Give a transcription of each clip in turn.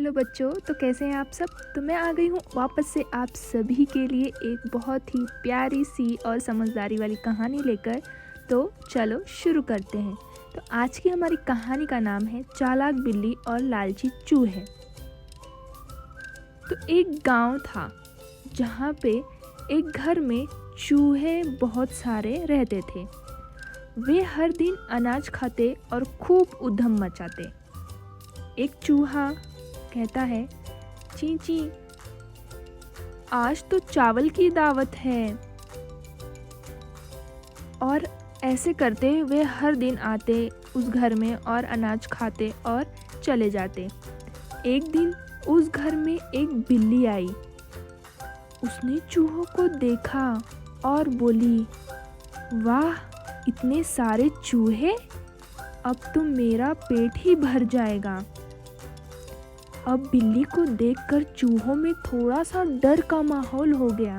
Hello बच्चों, तो कैसे हैं आप सब। तो मैं आ गई हूँ वापस से आप सभी के लिए एक बहुत ही प्यारी सी और समझदारी वाली कहानी लेकर। तो चलो शुरू करते हैं। तो आज की हमारी कहानी का नाम है चालाक बिल्ली और लालची चूहे। तो एक गांव था जहाँ पे एक घर में चूहे बहुत सारे रहते थे। वे हर दिन अनाज खाते और खूब उधम मचाते। एक चूहा कहता है, ची ची, आज तो चावल की दावत है। और ऐसे करते वे हर दिन आते उस घर में और अनाज खाते और चले जाते। एक दिन उस घर में एक बिल्ली आई। उसने चूहों को देखा और बोली, वाह, इतने सारे चूहे, अब तो मेरा पेट ही भर जाएगा। अब बिल्ली को देखकर चूहों में थोड़ा सा डर का माहौल हो गया।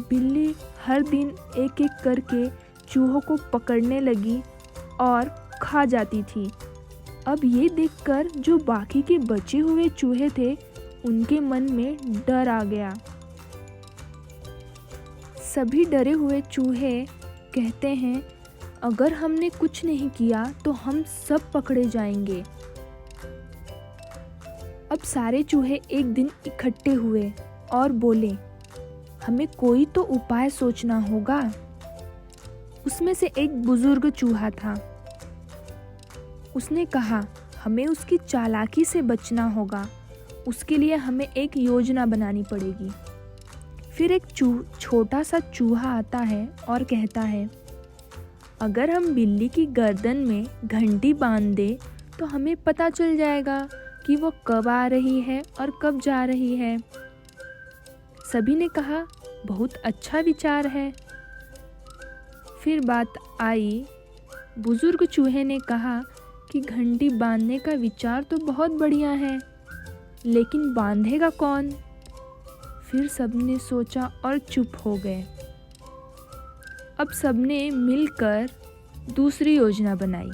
बिल्ली हर दिन एक एक करके चूहों को पकड़ने लगी और खा जाती थी। अब ये देखकर जो बाकी के बचे हुए चूहे थे, उनके मन में डर आ गया। सभी डरे हुए चूहे कहते हैं, अगर हमने कुछ नहीं किया तो हम सब पकड़े जाएंगे। अब सारे चूहे एक दिन इकट्ठे हुए और बोले, हमें कोई तो उपाय सोचना होगा। उसमें से एक बुजुर्ग चूहा था। उसने कहा, हमें उसकी चालाकी से बचना होगा। उसके लिए हमें एक योजना बनानी पड़ेगी। फिर एक छोटा सा चूहा आता है और कहता है, अगर हम बिल्ली की गर्दन में घंटी बांध दें तो हमें पता चल जाएगा कि वो कब आ रही है और कब जा रही है। सभी ने कहा, बहुत अच्छा विचार है। फिर बात आई, बुजुर्ग चूहे ने कहा कि घंटी बांधने का विचार तो बहुत बढ़िया है, लेकिन बांधेगा कौन। फिर सबने सोचा और चुप हो गए। अब सबने मिलकर दूसरी योजना बनाई।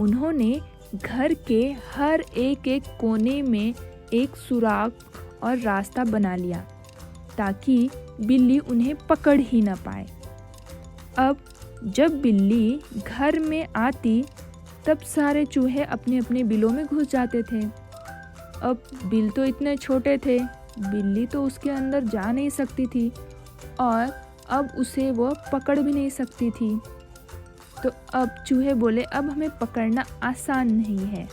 उन्होंने घर के हर एक एक कोने में एक सुराग और रास्ता बना लिया ताकि बिल्ली उन्हें पकड़ ही ना पाए। अब जब बिल्ली घर में आती तब सारे चूहे अपने अपने बिलों में घुस जाते थे। अब बिल तो इतने छोटे थे, बिल्ली तो उसके अंदर जा नहीं सकती थी और अब उसे वो पकड़ भी नहीं सकती थी। तो अब चूहे बोले, अब हमें पकड़ना आसान नहीं है।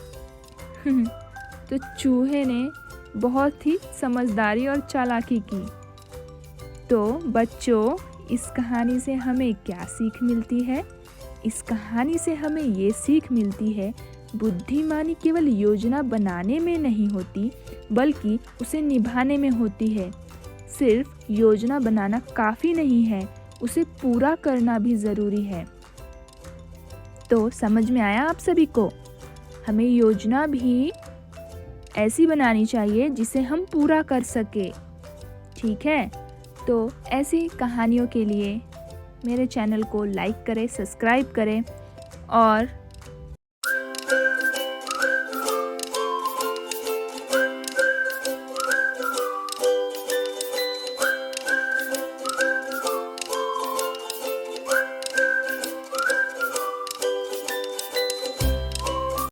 तो चूहे ने बहुत ही समझदारी और चालाकी की। तो बच्चों, इस कहानी से हमें क्या सीख मिलती है? इस कहानी से हमें ये सीख मिलती है, बुद्धिमानी केवल योजना बनाने में नहीं होती, बल्कि उसे निभाने में होती है। सिर्फ योजना बनाना काफ़ी नहीं है, उसे पूरा करना भी ज़रूरी है। तो समझ में आया आप सभी को? हमें योजना भी ऐसी बनानी चाहिए जिसे हम पूरा कर सके। ठीक है? तो ऐसी कहानियों के लिए मेरे चैनल को लाइक करें, सब्सक्राइब करें और